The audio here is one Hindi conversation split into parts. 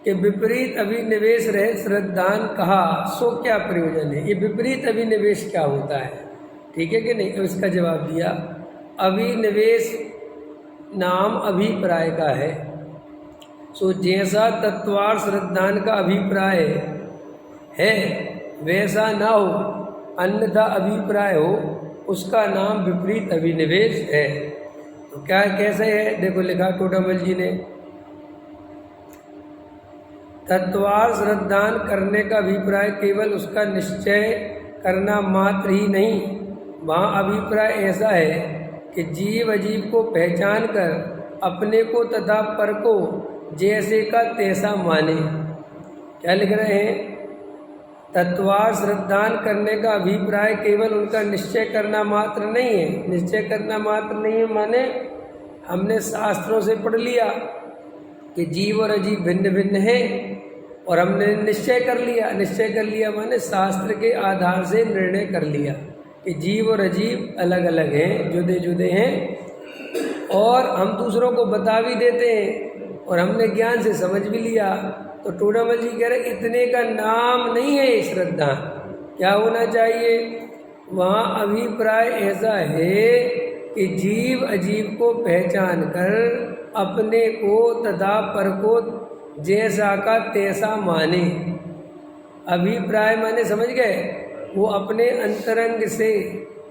कि विपरीत अभिनिवेश रहे श्रद्धान कहा सो क्या प्रयोजन है। ये विपरीत अभिनिवेश क्या होता है, ठीक है कि नहीं। तो इसका जवाब दिया, अभिनिवेश नाम अभिप्राय का है। सो जैसा तत्वार श्रद्धान का अभिप्राय है वैसा ना हो, अन्यथा अभिप्राय हो, उसका नाम विपरीत अभिनिवेश है। तो क्या कैसे है, देखो लिखा टोडामल जी ने, तत्वार श्रद्धान करने का अभिप्राय केवल उसका निश्चय करना मात्र ही नहीं, वहाँ अभिप्राय ऐसा है कि जीव अजीव को पहचान कर अपने को तथा पर को जैसे का तैसा माने। क्या लिख रहे हैं, तत्वार श्रद्धान करने का अभिप्राय केवल उनका निश्चय करना मात्र नहीं है। निश्चय करना मात्र नहीं है माने हमने शास्त्रों से पढ़ लिया कि जीव और अजीव भिन्न भिन्न है और हमने निश्चय कर लिया। निश्चय कर लिया माने शास्त्र के आधार से निर्णय कर लिया कि जीव और अजीव अलग अलग हैं, जुदे जुदे हैं, और हम दूसरों को बता भी देते हैं और हमने ज्ञान से समझ भी लिया। तो टोडामल जी कह रहे इतने का नाम नहीं है ये श्रद्धा। क्या होना चाहिए, वहाँ अभिप्राय ऐसा है कि जीव अजीव को पहचान कर अपने को तथा पर को जैसा का तैसा माने। अभिप्राय माने समझ गए, वो अपने अंतरंग से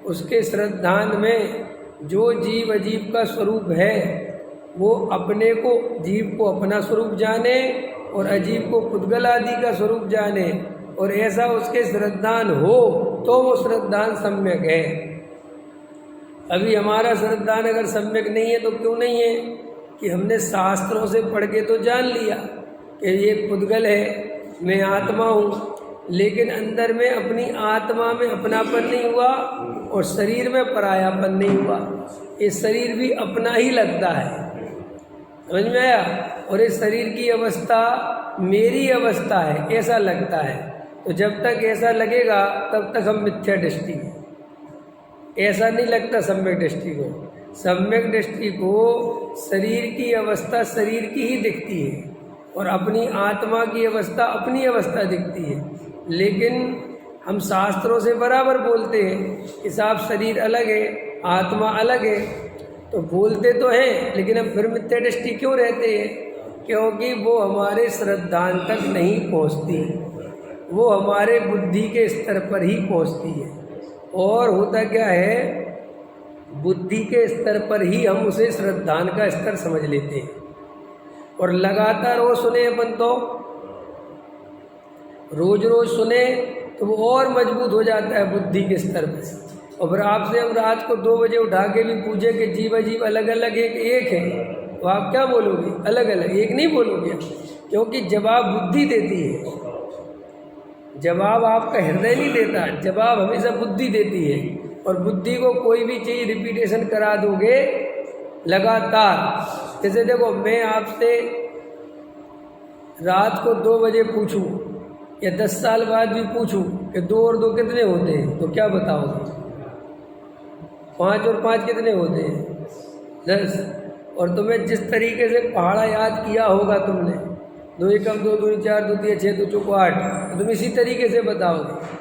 उसके श्रद्धान में जो जीव अजीव का स्वरूप है वो अपने को, जीव को अपना स्वरूप जाने और अजीव को पुद्गल आदि का स्वरूप जाने, और ऐसा उसके श्रद्धान हो तो वो श्रद्धान सम्यक है। अभी हमारा श्रद्धान अगर सम्यक नहीं है तो क्यों नहीं है कि हमने शास्त्रों से पढ़ के तो जान लिया कि ये पुद्गल है, मैं आत्मा हूँ, लेकिन अंदर में अपनी आत्मा में अपनापन नहीं हुआ और शरीर में परायापन नहीं हुआ। ये शरीर भी अपना ही लगता है, समझ में आया। और इस शरीर की अवस्था मेरी अवस्था है ऐसा लगता है। तो जब तक ऐसा लगेगा तब तक हम मिथ्या दृष्टि, ऐसा नहीं लगता सम्यक दृष्टि को। सम्यक दृष्टि को शरीर की अवस्था शरीर की ही दिखती है और अपनी आत्मा की अवस्था अपनी अवस्था दिखती है। लेकिन हम शास्त्रों से बराबर बोलते हैं कि साहब शरीर अलग है, आत्मा अलग है, तो बोलते तो हैं, लेकिन हम फिर मिथ्या दृष्टि क्यों रहते हैं, क्योंकि वो हमारे श्रद्धान तक नहीं पहुंचती, वो हमारे बुद्धि के स्तर पर ही पहुंचती है। और होता क्या है, बुद्धि के स्तर पर ही हम उसे श्रद्धान का स्तर समझ लेते हैं और लगातार वो सुने अपन तो रोज रोज सुने तो वो और मजबूत हो जाता है बुद्धि के स्तर पर। और फिर आपसे हम रात को 2 बजे उठा के भी पूछे कि जीव अजीव अलग अलग है कि एक है, तो आप क्या बोलोगे, अलग अलग, एक नहीं बोलोगे, क्योंकि जवाब बुद्धि देती है। जवाब आपका हृदय नहीं देता, जवाब हमेशा बुद्धि देती है। और बुद्धि को कोई भी चीज़ रिपीटेशन करा दोगे लगातार, जैसे देखो मैं आपसे रात को 2 बजे पूछूं या 10 साल बाद भी पूछूं कि 2 और 2 कितने होते हैं, तो क्या बताओगे, 5 और 5 कितने होते हैं, 10। और तुम्हें जिस तरीके से पहाड़ा याद किया होगा तुमने, 2 एकम 2 दूनी 4 2 3 6 2 चौको 8, तो तुम इसी तरीके से बताओगे।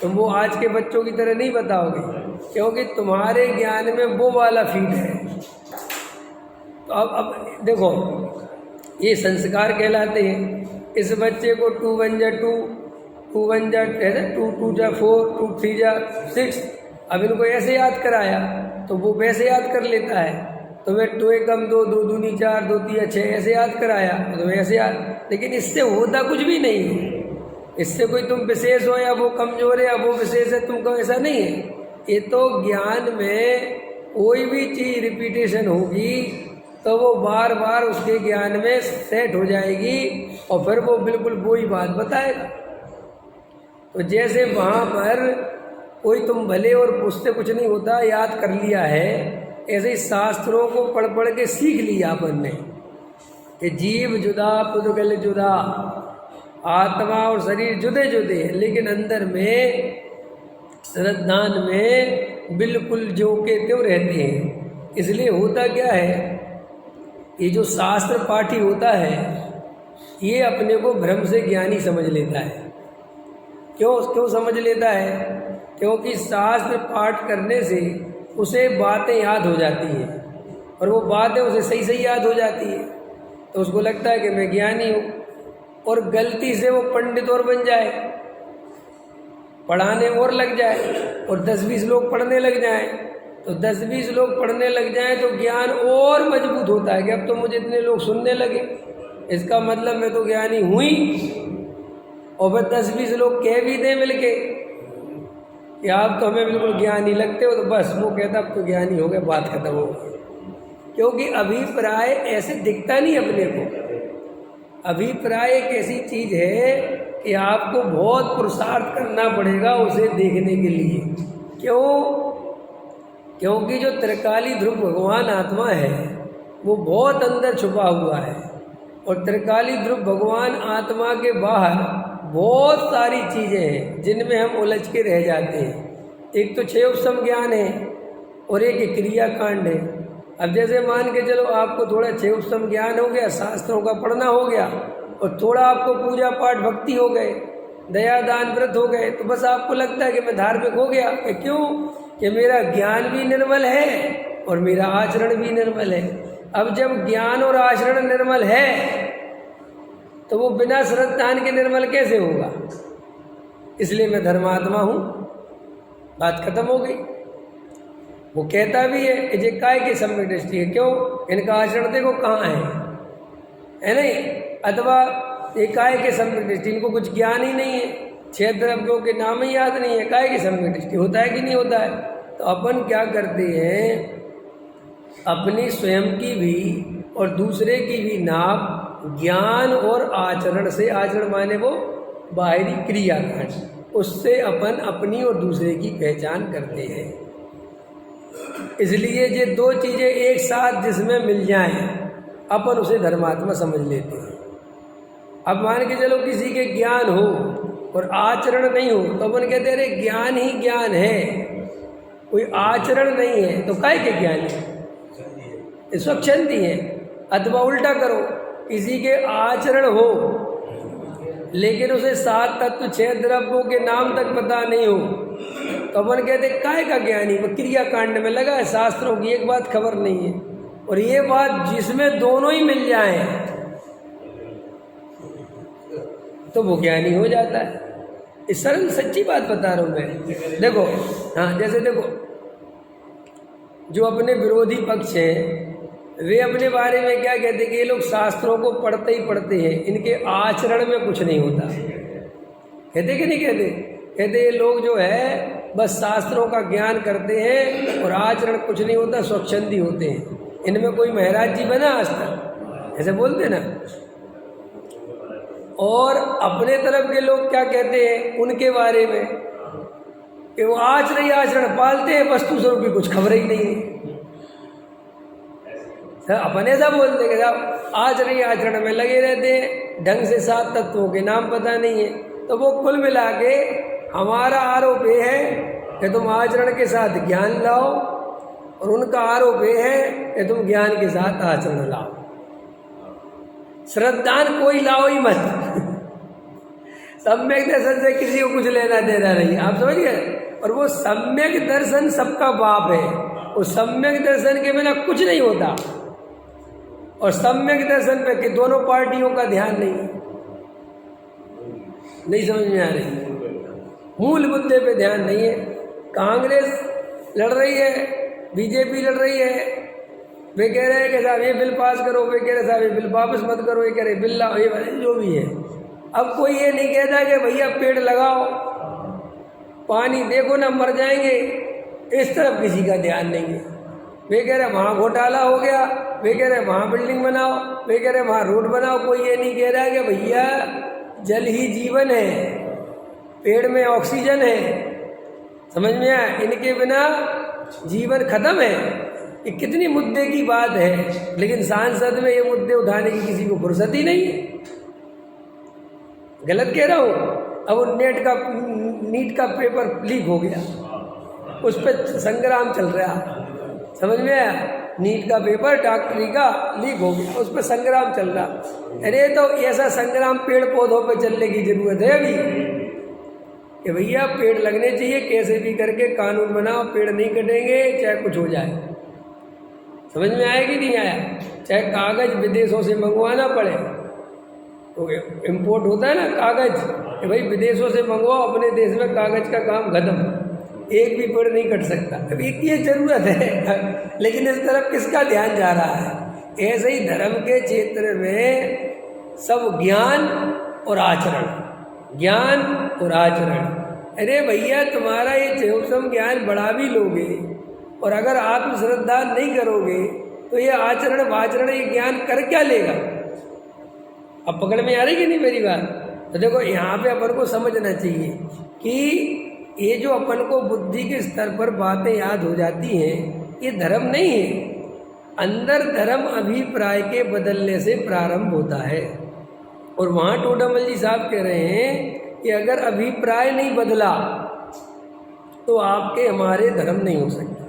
तुम वो आज के बच्चों की तरह नहीं बताओगे, क्योंकि तुम्हारे ज्ञान में वो वाला फीड है। तो अब देखो ये संस्कार कहलाते हैं। इस बच्चे को 2 1 जा 2, 2 1 जा 2, 2 जा 4, 2 3 जा 6, अब इनको ऐसे याद कराया तो वो वैसे याद कर लेता है। तुम्हें 2 एकम 2 2 दूनी 4 2 3 6 ऐसे याद कराया तो ऐसे याद, लेकिन इससे होता कुछ भी नहीं है। इससे कोई तुम विशेष हो या वो कमजोर है या वो विशेष है, तुमको ऐसा नहीं है। ये तो ज्ञान में कोई भी चीज़ रिपीटेशन होगी तो वो बार बार उसके ज्ञान में सेट हो जाएगी और फिर वो बिल्कुल वही बात बताएगा। तो जैसे वहाँ पर कोई तुम भले और उससे कुछ नहीं होता याद कर लिया है, ऐसे ही शास्त्रों को पढ़ पढ़ के सीख लिया अपन ने कि जीव जुदा पुद्गल जुदा, आत्मा और शरीर जुदे जुदे हैं, लेकिन अंदर में श्रद्धान में बिल्कुल जो के त्यों रहते हैं। इसलिए होता क्या है, ये जो शास्त्र पाठी होता है ये अपने को भ्रम से ज्ञानी समझ लेता है। क्यों समझ लेता है? क्योंकि शास्त्र पाठ करने से उसे बातें याद हो जाती हैं और वो बातें उसे सही सही याद हो जाती है, तो उसको लगता है कि मैं ज्ञानी हूँ। और गलती से वो पंडित और बन जाए, पढ़ाने और लग जाए और 10-20 लोग पढ़ने लग जाएं, तो 10-20 लोग पढ़ने लग जाएं तो ज्ञान और मजबूत होता है कि अब तो मुझे इतने लोग सुनने लगे, इसका मतलब मैं तो ज्ञानी हुई। और फिर 10-20 लोग कह भी दें मिलके कि आप तो हमें बिल्कुल ज्ञानी लगते हो, तो बस वो कहता अब तो ज्ञानी हो गए, बात खत्म हो गई। क्योंकि अभिप्राय ऐसे दिखता नहीं अपने को। अभिप्राय एक ऐसी चीज है कि आपको बहुत पुरुषार्थ करना पड़ेगा उसे देखने के लिए। क्यों? क्योंकि जो त्रिकाली ध्रुव भगवान आत्मा है वो बहुत अंदर छुपा हुआ है, और त्रिकाली ध्रुव भगवान आत्मा के बाहर बहुत सारी चीज़ें हैं जिनमें हम उलझ के रह जाते हैं। एक तो 6 उपसम ज्ञान है और एक क्रिया कांड है। अब जैसे मान के चलो आपको थोड़ा 6 उपसम ज्ञान हो गया, शास्त्रों का पढ़ना हो गया, और थोड़ा आपको पूजा पाठ भक्ति हो गए, दया दान व्रत हो गए, तो बस आपको लगता है कि मैं धार्मिक हो गया। कि क्यों? कि मेरा ज्ञान भी निर्मल है और मेरा आचरण भी निर्मल है। अब जब ज्ञान और आचरण निर्मल है तो वो बिना श्रद्धान के निर्मल कैसे होगा? इसलिए मैं धर्मात्मा हूँ, बात खत्म हो गई। वो कहता भी है कि ये काय की सम्यक दृष्टि है। क्यों? इनका आचरण देखो कहाँ है नहीं? अथवा ये काय के सम्यक दृष्टि, इनको कुछ ज्ञान ही नहीं है, 6 द्रव्यों के नाम ही याद नहीं है, काय की सम्यक दृष्टि होता है कि नहीं होता है? तो अपन क्या करते हैं, अपनी स्वयं की भी और दूसरे की भी नाप ज्ञान और आचरण से, आचरण माने वो बाहरी क्रियाकांड, उससे अपन अपनी और दूसरे की पहचान करते हैं। इसलिए ये 2 चीज़ें एक साथ जिसमें मिल जाएं अपन उसे धर्मात्मा समझ लेते हैं। अब मान के चलो किसी के ज्ञान हो और आचरण नहीं हो तो अपन कहते हैं अरे ज्ञान ही ज्ञान है, कोई आचरण नहीं है, तो काय के ज्ञान है? स्वच्छंदी है। अथवा उल्टा करो, किसी के आचरण हो लेकिन उसे 7 तत्व 6 द्रव्यों के नाम तक पता नहीं हो, तो अपन कहते काय का ज्ञानी? वो क्रिया कांड में लगा है, शास्त्रों की एक बात खबर नहीं है। और ये बात जिसमें दोनों ही मिल जाए तो वो ज्ञानी हो जाता है। इस सरल सच्ची बात बता रहा हूँ मैं। देखो, हाँ, जैसे देखो जो अपने विरोधी पक्ष हैं वे अपने बारे में क्या कहते हैं कि ये लोग शास्त्रों को पढ़ते ही पढ़ते हैं, इनके आचरण में कुछ नहीं होता। कहते कि नहीं कहते? कहते ये लोग जो है बस शास्त्रों का ज्ञान करते हैं और आचरण कुछ नहीं होता, स्वच्छंदी होते हैं, इनमें कोई महाराज जी बना आज तक, ऐसे बोलते ना। और अपने तरफ के लोग क्या कहते हैं उनके बारे में कि वो आचरण पालते हैं, वस्तु स्वरूप की कुछ खबर ही नहीं है। अपन ऐसा बोलते कि साहब आचरण में लगे रहते हैं, ढंग से 7 तत्वों के नाम पता नहीं है। तो वो कुल मिला के हमारा आरोप ये है कि तुम आचरण के साथ ज्ञान लाओ, और उनका आरोप ये है कि तुम ज्ञान के साथ आचरण लाओ। श्रद्धान कोई लाओ ही मत। सम्यक दर्शन से किसी को कुछ लेना देना नहीं, आप समझ गए? और वो सम्यक दर्शन सबका बाप है, वो सम्यक दर्शन के बिना कुछ नहीं होता। और सम्यक दर्शन पे कि दोनों पार्टियों का ध्यान नहीं समझ में आ रही, मूल मुद्दे पे ध्यान नहीं है। कांग्रेस लड़ रही है, बीजेपी लड़ रही है, वे कह रहे हैं कि साहब ये बिल पास करो, वे कह रहे साहब ये बिल वापस मत करो, ये कह रहे बिल लाओ, ये जो भी है। अब कोई ये नहीं कहता कि भैया पेड़ लगाओ, पानी देखो ना मर जाएंगे, इस तरफ किसी का ध्यान नहीं है। वे कह रहे वहाँ घोटाला हो गया, वे कह रहे वहाँ बिल्डिंग बनाओ, वे कह रहे वहाँ रोड बनाओ। कोई ये नहीं कह रहा है कि भैया जल ही जीवन है, पेड़ में ऑक्सीजन है, समझ में आया? इनके बिना जीवन खत्म है। ये कितनी मुद्दे की बात है, लेकिन सांसद में ये मुद्दे उठाने की किसी को फुर्सत ही नहीं है। गलत कह रहा हूँ? अब वो नीट का पेपर लीक हो गया, उस पर संग्राम चल रहा, समझ में आया? नीट का पेपर डॉक्टरी का लीक हो गया, उस पर संग्राम चल रहा। अरे तो ऐसा संग्राम पेड़ पौधों पर चलने की जरूरत है अभी कि भैया पेड़ लगने चाहिए, कैसे भी करके कानून बनाओ, पेड़ नहीं कटेंगे चाहे कुछ हो जाए। समझ में आया कि नहीं आया? चाहे कागज विदेशों से मंगवाना पड़े, तो इम्पोर्ट होता है ना कागज, कि भाई विदेशों से मंगवाओ, अपने देश में कागज का काम खत्म, एक भी पेड़ नहीं कट सकता। अब एक ये जरूरत है, लेकिन इस तरफ किसका ध्यान जा रहा है? ऐसे ही धर्म के क्षेत्र में सब ज्ञान और आचरण, ज्ञान और आचरण। अरे भैया तुम्हारा ये चौसम ज्ञान बढ़ा भी लोगे और अगर आत्मश्रद्धा नहीं करोगे तो ये आचरण वाचरण ये ज्ञान कर क्या लेगा? अब पकड़ में आ रही कि नहीं मेरी बात? तो देखो यहाँ पे अपन को समझना चाहिए कि ये जो अपन को बुद्धि के स्तर पर बातें याद हो जाती हैं, ये धर्म नहीं है। अंदर धर्म अभिप्राय के बदलने से प्रारंभ होता है। और वहाँ टोडामल जी साहब कह रहे हैं कि अगर अभिप्राय नहीं बदला तो आपके हमारे धर्म नहीं हो सकते।